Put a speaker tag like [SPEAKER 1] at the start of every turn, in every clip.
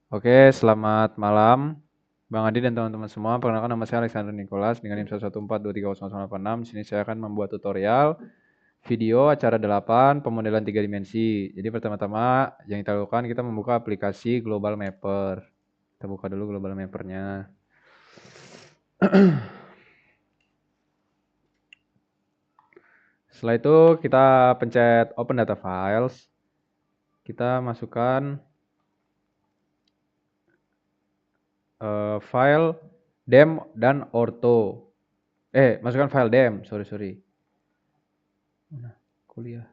[SPEAKER 1] Oke, selamat malam Bang Adi dan teman-teman semua. Perkenalkan nama saya Alexander Nicholas dengan NIM 114230086. Di sini saya akan membuat tutorial video acara 8 pemodelan 3 dimensi. Jadi pertama-tama yang kita lakukan kita membuka aplikasi Global Mapper. Kita buka dulu Global Mapper-nya. Setelah itu kita pencet Open Data Files. Kita masukkan file dem dan ortho. Masukkan file dem, sorry. Nah, kuliah.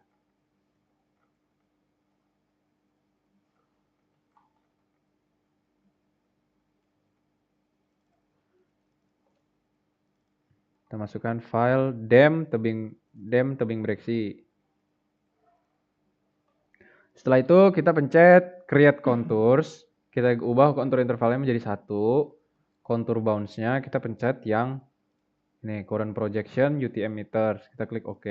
[SPEAKER 1] Kita masukkan file dem tebing breksi. Setelah itu kita pencet create contours. Kita ubah kontur intervalnya menjadi 1. Kontur bounds-nya kita pencet yang ini current projection UTM meters. Kita klik OK.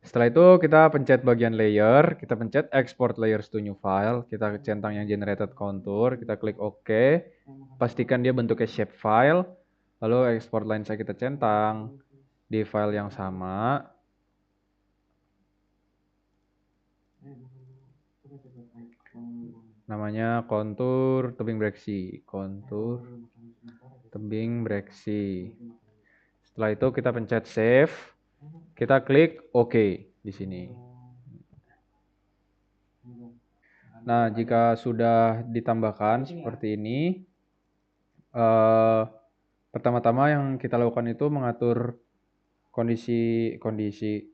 [SPEAKER 1] Setelah itu kita pencet bagian layer, kita pencet export layers to new file, kita centang yang generated contour, kita klik OK. Pastikan dia bentuknya shape file. Lalu export line saya kita centang di file yang sama. Namanya kontur tebing breksi. Kontur tebing breksi. Setelah itu kita pencet save. Kita klik OK di sini. Nah, jika sudah ditambahkan seperti ini, pertama-tama yang kita lakukan itu mengatur kondisi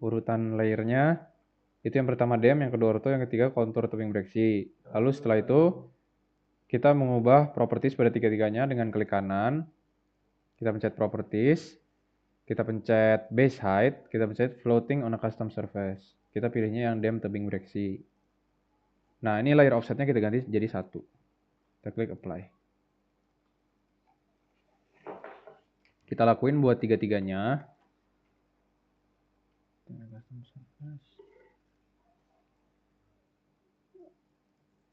[SPEAKER 1] urutan layernya. Itu yang pertama dem, yang kedua ortho, yang ketiga kontur tebing breksi. Lalu setelah itu kita mengubah properties pada tiga-tiganya dengan klik kanan. Kita pencet properties, kita pencet base height, kita pencet floating on a custom surface. Kita pilihnya yang dem tebing breksi. Nah, ini layer offsetnya kita ganti jadi 1. Kita klik apply. Kita lakuin buat tiga-tiganya.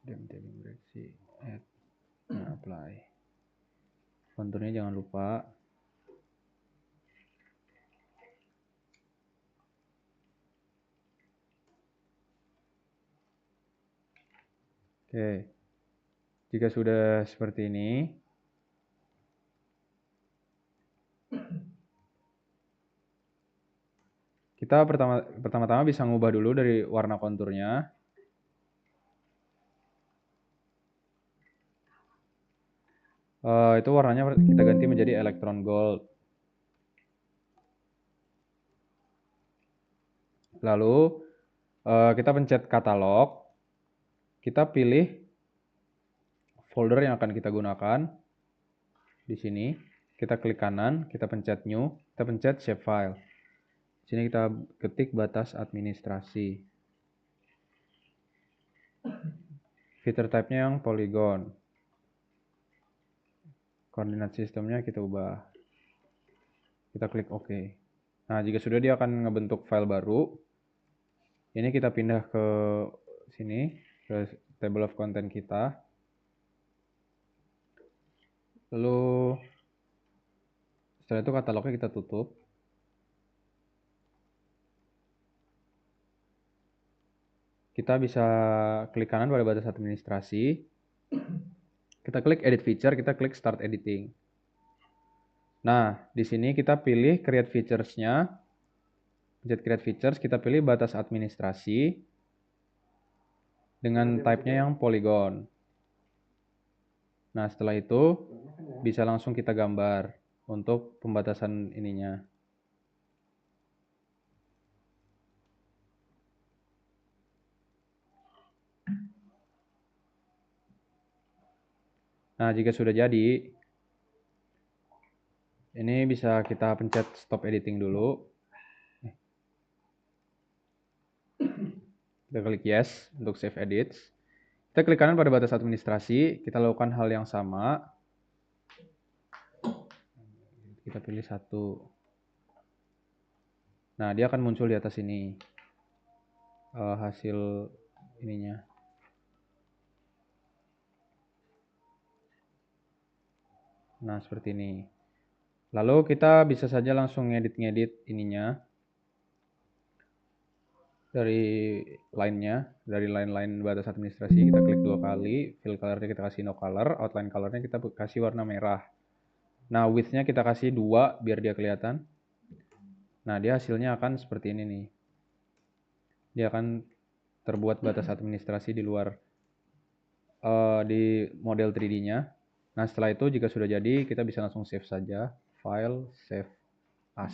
[SPEAKER 1] Dem tebing breksi, add, nah, apply. Konturnya jangan lupa. Oke. Jika sudah seperti ini, kita pertama-tama bisa ngubah dulu dari warna konturnya. Itu warnanya kita ganti menjadi electron gold. Lalu kita pencet katalog. Kita pilih folder yang akan kita gunakan. Di sini kita klik kanan, kita pencet new, kita pencet shapefile. Di sini kita ketik batas administrasi. Feature type-nya yang polygon. Koordinat sistemnya kita ubah. Kita klik OK. Nah, jika sudah dia akan ngebentuk file baru. Ini kita pindah ke sini, ke table of content kita. Lalu setelah itu katalognya kita tutup. Kita bisa klik kanan pada batas administrasi. Kita klik edit feature, kita klik start editing. Nah, di sini kita pilih create features-nya. Pencet create features, kita pilih batas administrasi dengan type-nya yang polygon. Nah, setelah itu bisa langsung kita gambar untuk pembatasan ininya. Nah, jika sudah jadi, ini bisa kita pencet stop editing dulu. Kita klik yes untuk save edits. Kita klik kanan pada batas administrasi, kita lakukan hal yang sama. Kita pilih 1. Nah, dia akan muncul di atas ini hasil ininya. Nah, seperti ini. Lalu kita bisa saja langsung ngedit ininya dari dari line batas administrasi kita klik 2 kali, fill colornya kita kasih no color, outline colornya kita kasih warna merah. Nah, width-nya kita kasih 2 biar dia kelihatan. Nah, dia hasilnya akan seperti ini nih. Dia akan terbuat batas administrasi di luar di model 3D-nya. Nah, setelah itu jika sudah jadi, kita bisa langsung save saja. File, save as.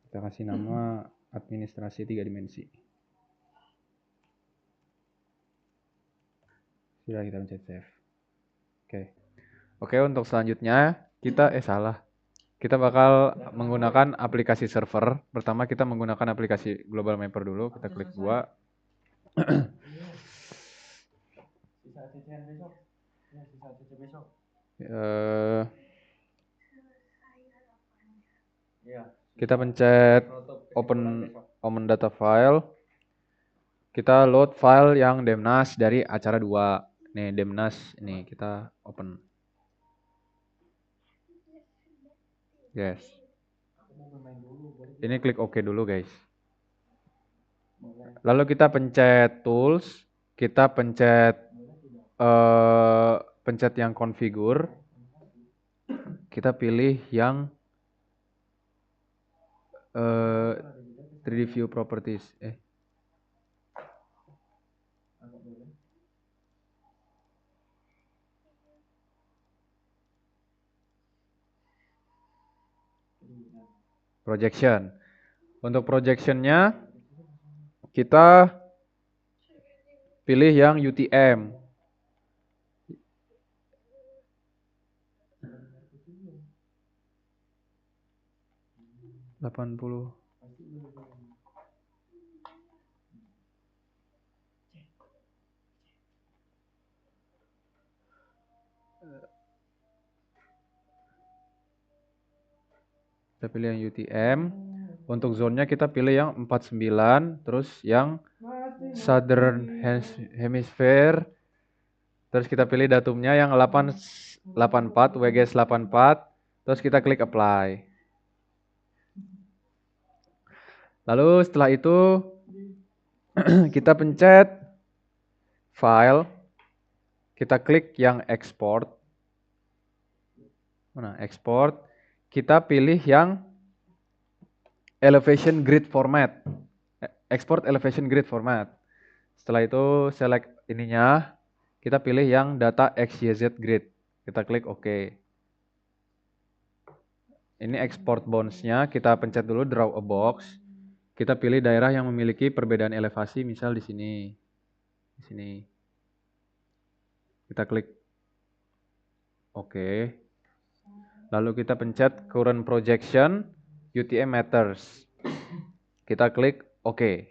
[SPEAKER 1] Kita kasih nama administrasi 3 dimensi. Sudah, kita pencet save. Oke, untuk selanjutnya kita kita bakal menggunakan aplikasi server. Pertama kita menggunakan aplikasi Global Mapper dulu. Kita klik 2. Kita pencet open data file. Kita load file yang Demnas dari acara 2. Nih, Demnas ini kita open. Yes. Ini klik OK dulu, guys. Lalu kita pencet tools, kita pencet yang configure. Kita pilih yang 3D view properties. Projection. Untuk projectionnya kita pilih yang UTM. Kita pilih yang UTM. Untuk zone-nya kita pilih yang 49, terus yang Southern Hemisphere. Terus kita pilih datumnya yang 84, WGS 84. Terus kita klik apply. Lalu setelah itu kita pencet file. Kita klik yang export. Mana export? Kita pilih yang elevation grid format. Export elevation grid format. Setelah itu select ininya. Kita pilih yang data XYZ grid. Kita klik OK. Ini export bounds-nya. Kita pencet dulu draw a box. Kita pilih daerah yang memiliki perbedaan elevasi, misal di sini. Di sini. Kita klik OK. Lalu kita pencet current projection UTM matters. Kita klik OK.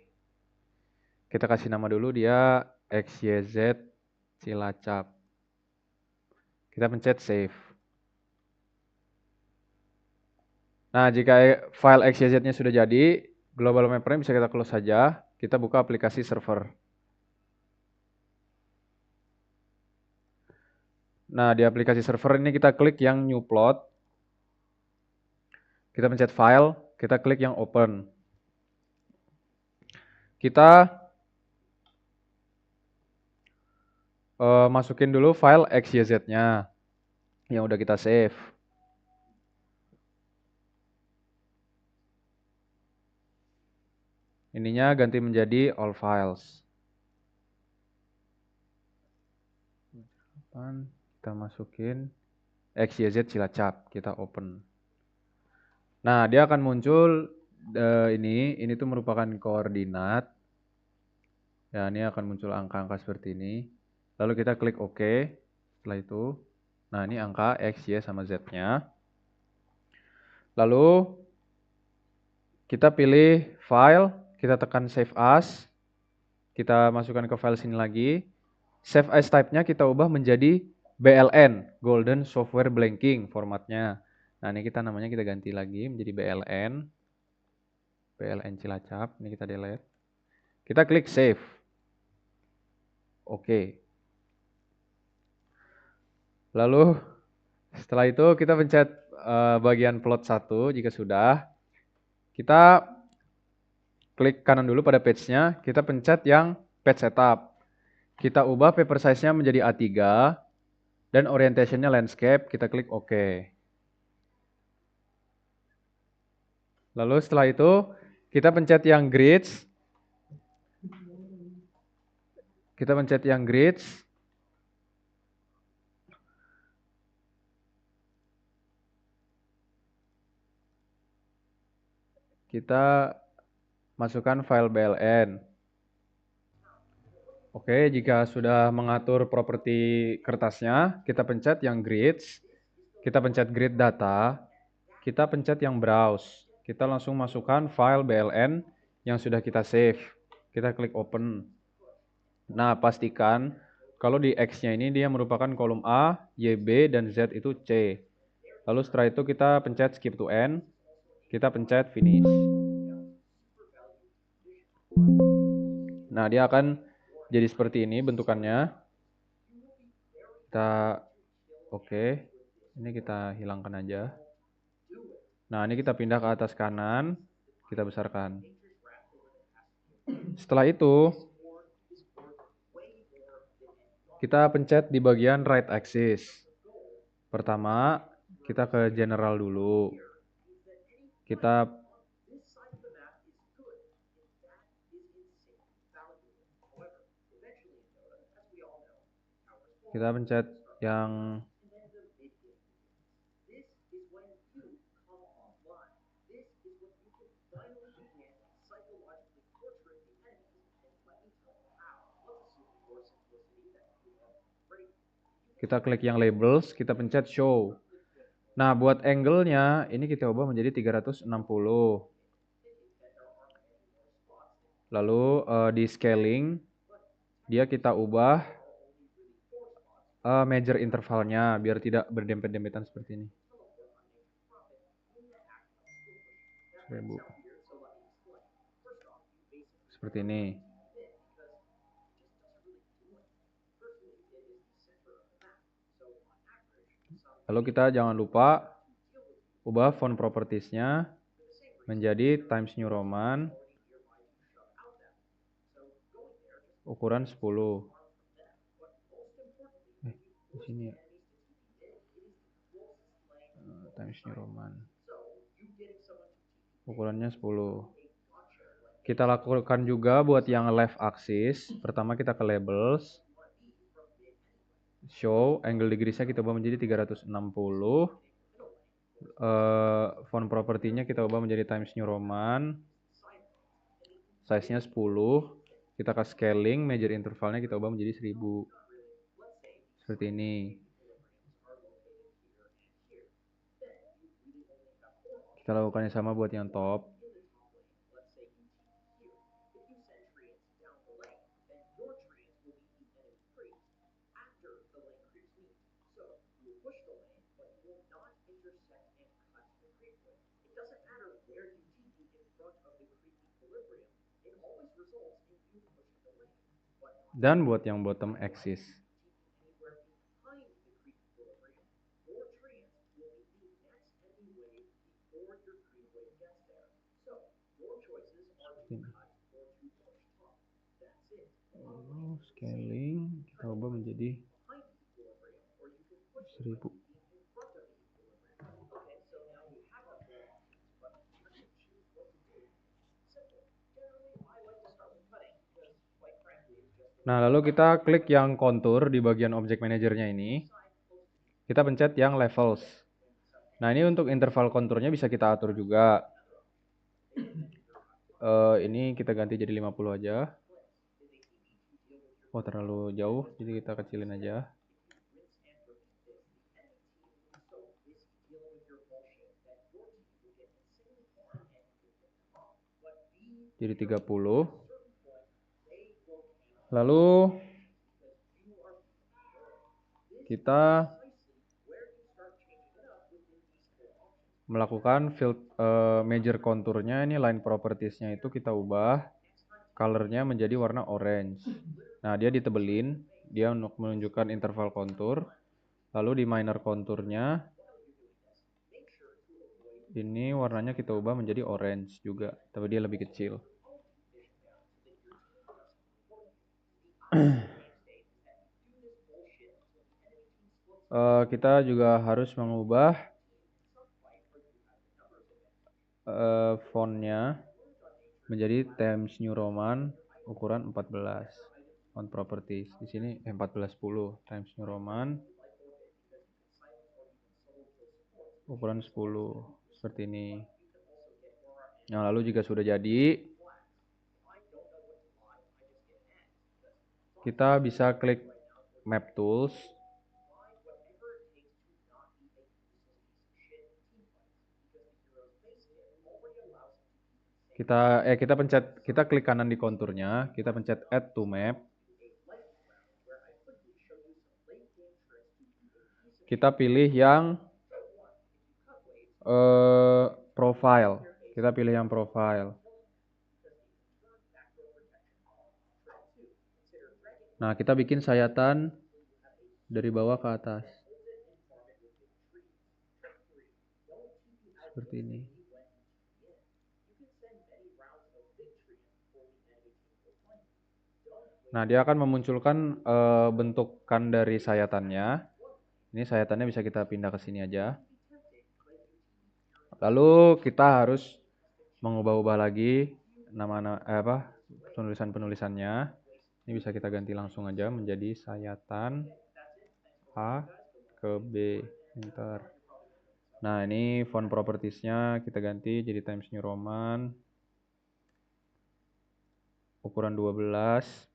[SPEAKER 1] Kita kasih nama dulu dia XYZ Cilacap. Kita pencet save. Nah, jika file XYZ-nya sudah jadi, Global Mapper bisa kita close saja. Kita buka aplikasi server. Nah, di aplikasi server ini kita klik yang new plot. Kita pencet file, kita klik yang open. Kita masukin dulu file XYZ-nya yang udah kita save. Ininya ganti menjadi all files. Kita masukin XYZ Cilacap, kita open. Nah, dia akan muncul ini tuh merupakan koordinat. Ya, ini akan muncul angka-angka seperti ini. Lalu kita klik OK. Setelah itu, nah ini angka X, Y, sama Z-nya. Lalu kita pilih file, kita tekan save as. Kita masukkan ke file sini lagi. Save as type-nya kita ubah menjadi BLN, Golden Software Blanking formatnya. Nah, ini kita namanya kita ganti lagi menjadi BLN Cilacap. Ini kita delete. Kita klik save. Oke. Lalu setelah itu kita pencet bagian plot 1 jika sudah. Kita klik kanan dulu pada page-nya, kita pencet yang page setup. Kita ubah paper size-nya menjadi A3 dan orientation-nya landscape, kita klik OK. Lalu setelah itu kita pencet yang grids. Kita pencet yang grids. Kita masukkan file BLN. Oke, jika sudah mengatur properti kertasnya, kita pencet yang grids. Kita pencet grid data. Kita pencet yang browse. Kita langsung masukkan file BLN yang sudah kita save. Kita klik open. Nah, pastikan kalau di X-nya ini dia merupakan kolom A, Y, B, dan Z itu C. Lalu setelah itu kita pencet skip to end. Kita pencet finish. Nah, dia akan jadi seperti ini bentukannya. Kita oke. Ini kita hilangkan aja. Nah, ini kita pindah ke atas kanan. Kita besarkan. Setelah itu, kita pencet di bagian right axis. Pertama, kita ke general dulu. Kita pencet yang kita klik yang labels, kita pencet show. Nah, buat angle-nya ini kita ubah menjadi 360. Lalu di scaling dia kita ubah major intervalnya biar tidak berdempet-dempetan seperti ini. 1000. Seperti ini. Lalu kita jangan lupa ubah font properties-nya menjadi Times New Roman ukuran 10. Di sini ya. Times New Roman. Ukurannya 10. Kita lakukan juga buat yang left axis. Pertama kita ke labels. Show, angle degrees-nya kita ubah menjadi 360. Font property-nya kita ubah menjadi Times New Roman. Size-nya 10. Kita ke scaling, major intervalnya kita ubah menjadi 1000. Seperti ini. Kita lakukan yang sama buat yang top. Dan buat yang bottom axis. Scaling kita ubah menjadi 1000. Nah, lalu kita klik yang kontur di bagian object manajernya ini. Kita pencet yang levels. Nah, ini untuk interval konturnya bisa kita atur juga. Ini kita ganti jadi 50 aja. Oh, terlalu jauh, jadi kita kecilin aja. Jadi 30. Lalu kita melakukan major konturnya, ini line propertiesnya itu kita ubah colornya menjadi warna orange. Nah, dia ditebelin, dia untuk menunjukkan interval kontur. Lalu di minor konturnya, ini warnanya kita ubah menjadi orange juga, tapi dia lebih kecil. Kita juga harus mengubah fontnya menjadi Times New Roman ukuran 14. Font properties di sini 1410 Times New Roman ukuran 10 seperti ini. Nah, lalu jika sudah jadi, kita bisa klik Map Tools. Kita klik kanan di konturnya, kita pencet Add to Map. Kita pilih yang profile. Kita pilih yang profile. Nah, kita bikin sayatan dari bawah ke atas. Seperti ini. Nah, dia akan memunculkan bentukan dari sayatannya. Ini sayatannya bisa kita pindah ke sini aja. Lalu kita harus mengubah-ubah lagi penulisan-penulisannya. Ini bisa kita ganti langsung aja menjadi sayatan A ke B. Enter. Nah, ini font propertiesnya kita ganti jadi Times New Roman ukuran 12.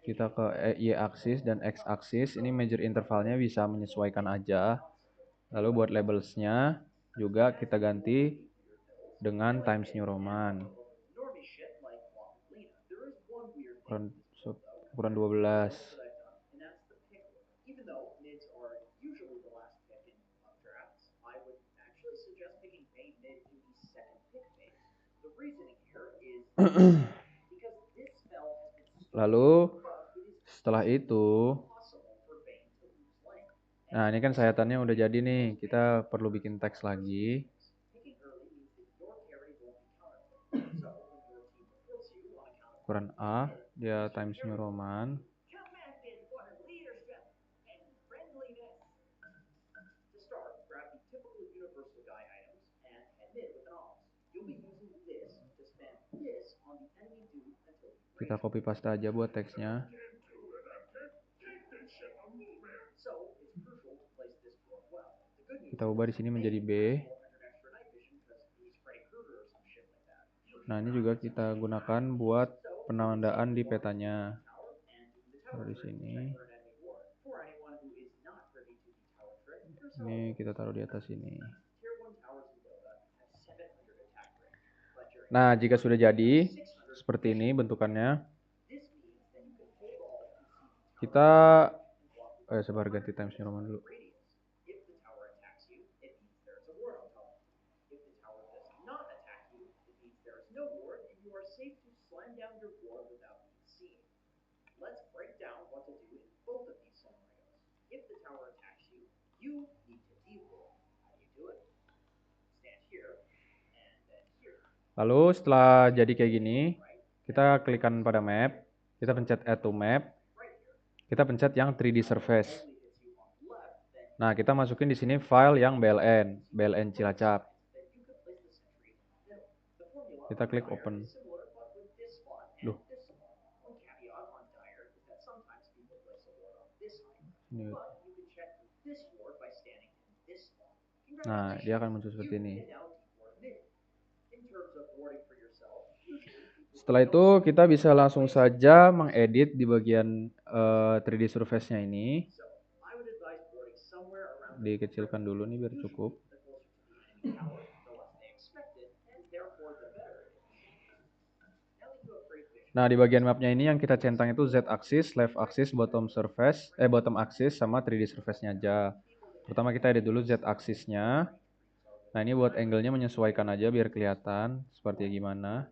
[SPEAKER 1] Kita ke Y-axis dan X-axis. Ini major intervalnya bisa menyesuaikan aja. Lalu buat labelsnya juga kita ganti dengan Times New Roman. Ukuran 12. Lalu setelah itu, nah ini kan sayatannya udah jadi nih, kita perlu bikin teks lagi. Ukuran A, dia Times New Roman. Kita copy paste aja buat teksnya. Kita ubah di sini menjadi B. Nah, ini juga kita gunakan buat penandaan di petanya. Taruh di sini. Ini kita taruh di atas ini. Nah, jika sudah jadi seperti ini bentukannya, kita sebar ganti Times New Roman dulu. Lalu setelah jadi kayak gini, kita klikkan pada map, kita pencet add to map, kita pencet yang 3D surface. Nah, kita masukin di sini file yang BLN Cilacap. Kita klik open. Duh. Nah, dia akan muncul seperti ini. Setelah itu kita bisa langsung saja mengedit di bagian 3D surface-nya ini. Dikecilkan dulu nih biar cukup. Nah, di bagian mapnya ini yang kita centang itu Z axis, left axis, bottom axis sama 3D surface-nya aja. Pertama kita edit dulu Z axis-nya. Nah, ini buat angle-nya menyesuaikan aja biar kelihatan seperti gimana.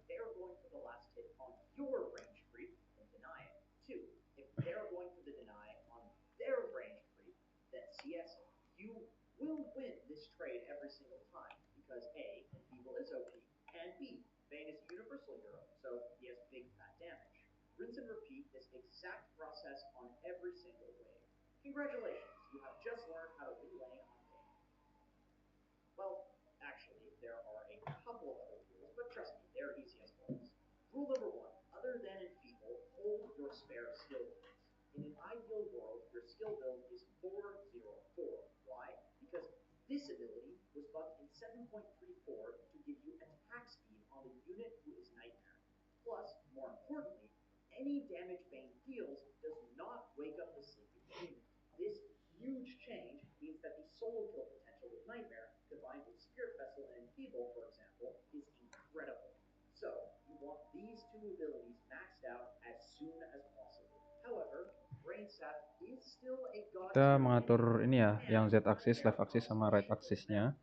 [SPEAKER 1] Kita mengatur ini ya, yang Z axis, left axis sama right axis-nya.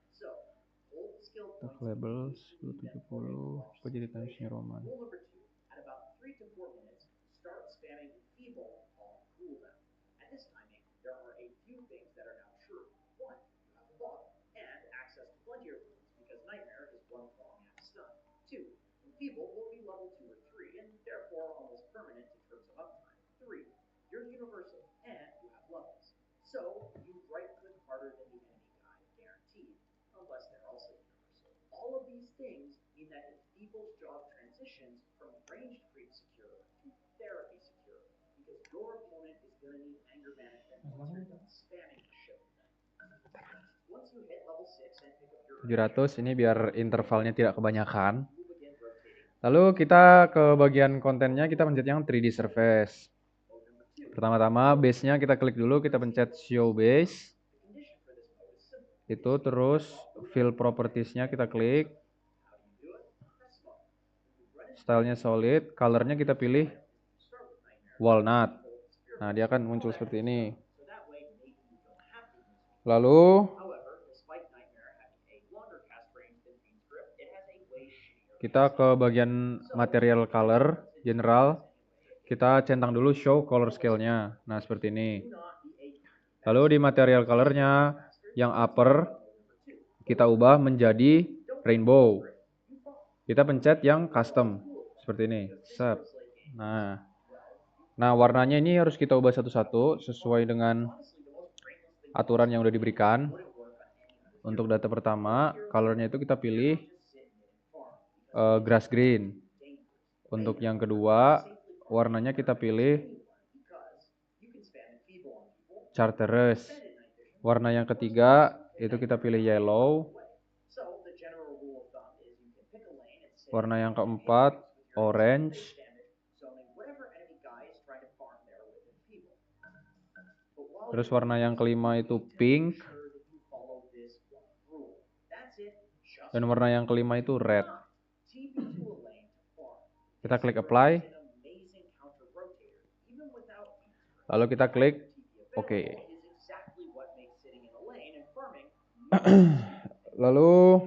[SPEAKER 1] Labels 1070, apa jadi Times New Roman? .700 ini biar intervalnya tidak kebanyakan. Lalu kita ke bagian kontennya, kita pencet yang 3D surface. Pertama-tama base-nya kita klik dulu, kita pencet show base. Itu terus fill properties-nya kita klik. Stylenya solid, color-nya kita pilih walnut. Nah, dia akan muncul seperti ini. Lalu kita ke bagian material color, general. Kita centang dulu show color scale-nya. Nah, seperti ini. Lalu di material color-nya yang upper kita ubah menjadi rainbow. Kita pencet yang custom seperti ini. Set. Nah, warnanya ini harus kita ubah satu-satu sesuai dengan aturan yang udah diberikan. Untuk data pertama, color-nya itu kita pilih grass green. Untuk yang kedua, warnanya kita pilih chartreuse. Warna yang ketiga itu kita pilih yellow. Warna yang keempat orange. Terus warna yang kelima itu pink. Dan warna yang kelima itu red. Kita klik apply. Lalu kita klik OK. Lalu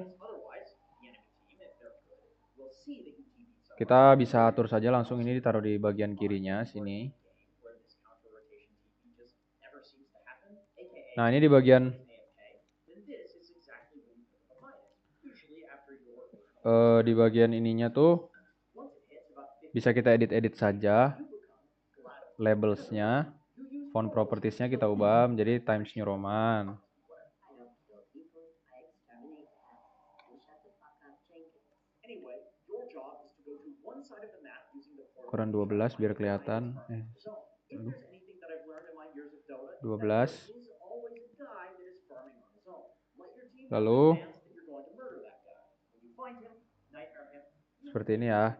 [SPEAKER 1] kita bisa atur saja langsung ini ditaruh di bagian kirinya sini. Nah, ini di bagian ininya tuh bisa kita edit-edit saja. Labels-nya, font properties-nya kita ubah menjadi Times New Roman. Ukuran 12 biar kelihatan. 12. Lalu seperti ini ya.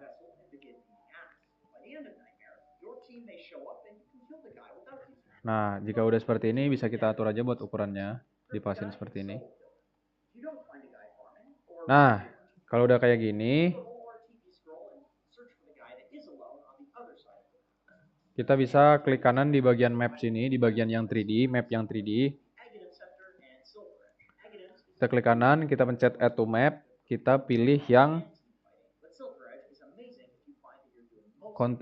[SPEAKER 1] Nah, jika udah seperti ini bisa kita atur aja buat ukurannya, dipasin seperti ini. Nah, kalau udah kayak gini, kita bisa klik kanan di bagian map sini, di bagian yang 3D, map yang 3D. Kita klik kanan, kita pencet add to map, kita pilih yang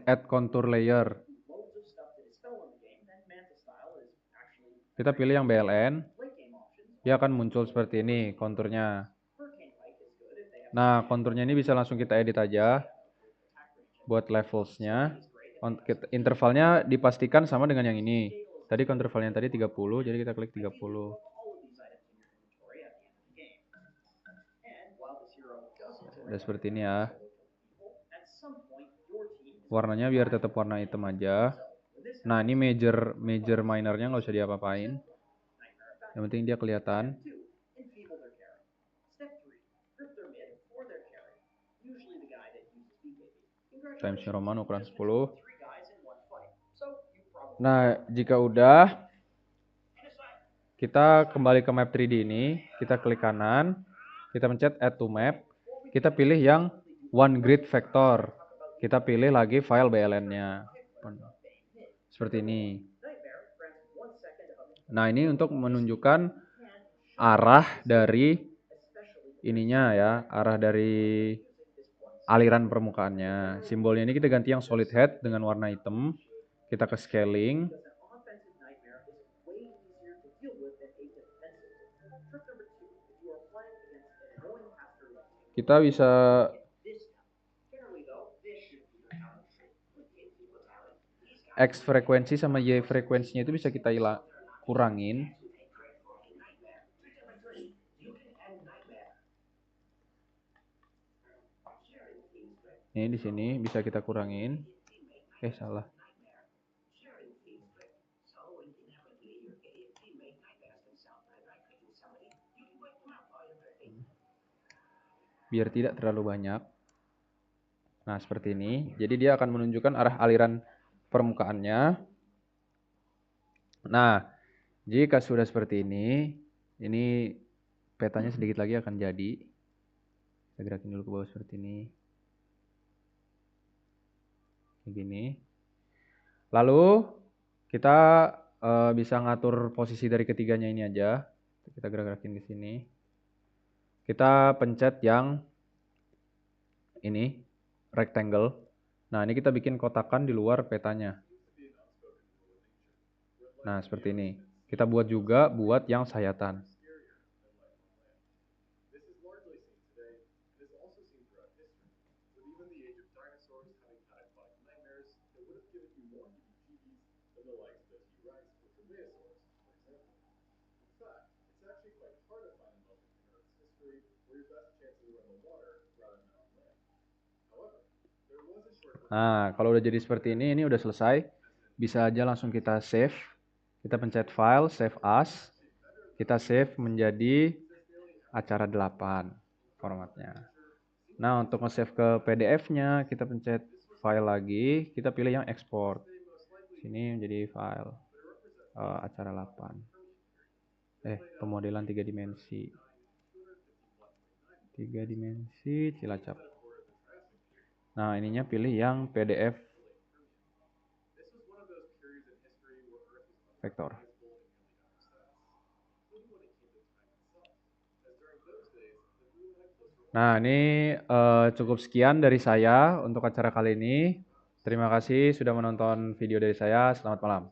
[SPEAKER 1] add contour layer. Kita pilih yang BLN, dia akan muncul seperti ini konturnya. Nah, konturnya ini bisa langsung kita edit aja buat levelsnya. Intervalnya dipastikan sama dengan yang ini. Tadi intervalnya tadi 30, jadi kita klik 30. Udah seperti ini ya. Warnanya biar tetap warna hitam aja. Nah, ini major minornya nggak usah diapa-apain. Yang penting dia kelihatan. Times New Roman ukuran 10. Nah, jika udah, kita kembali ke map 3D ini, kita klik kanan, kita pencet add to map, kita pilih yang one grid vector. Kita pilih lagi file BLN-nya. Seperti ini. Nah, ini untuk menunjukkan arah dari ininya ya, arah dari aliran permukaannya. Simbolnya ini kita ganti yang solid head dengan warna hitam. Kita ke scaling. Kita bisa X frekuensi sama Y frekuensinya itu bisa kita kurangin. Ini di sini bisa kita kurangin. Salah. Biar tidak terlalu banyak. Nah, seperti ini. Jadi dia akan menunjukkan arah aliran permukaannya. Nah, jika sudah seperti ini petanya sedikit lagi akan jadi. Kita gerakin dulu ke bawah seperti ini. Kayak gini. Lalu kita bisa ngatur posisi dari ketiganya ini aja. Kita gerak-gerakin ke sini. Kita pencet yang ini, rectangle. Nah, ini kita bikin kotakan di luar petanya. Nah, seperti ini. Kita buat juga buat yang sayatan. Nah, kalau udah jadi seperti ini udah selesai. Bisa aja langsung kita save. Kita pencet file, save as. Kita save menjadi acara 8 formatnya. Nah, untuk nge-save ke PDF-nya, kita pencet file lagi. Kita pilih yang export. Sini menjadi file acara 8. Pemodelan 3 dimensi. 3 dimensi Cilacap. Nah, ininya pilih yang PDF vektor. Nah, ini cukup sekian dari saya untuk acara kali ini. Terima kasih sudah menonton video dari saya. Selamat malam.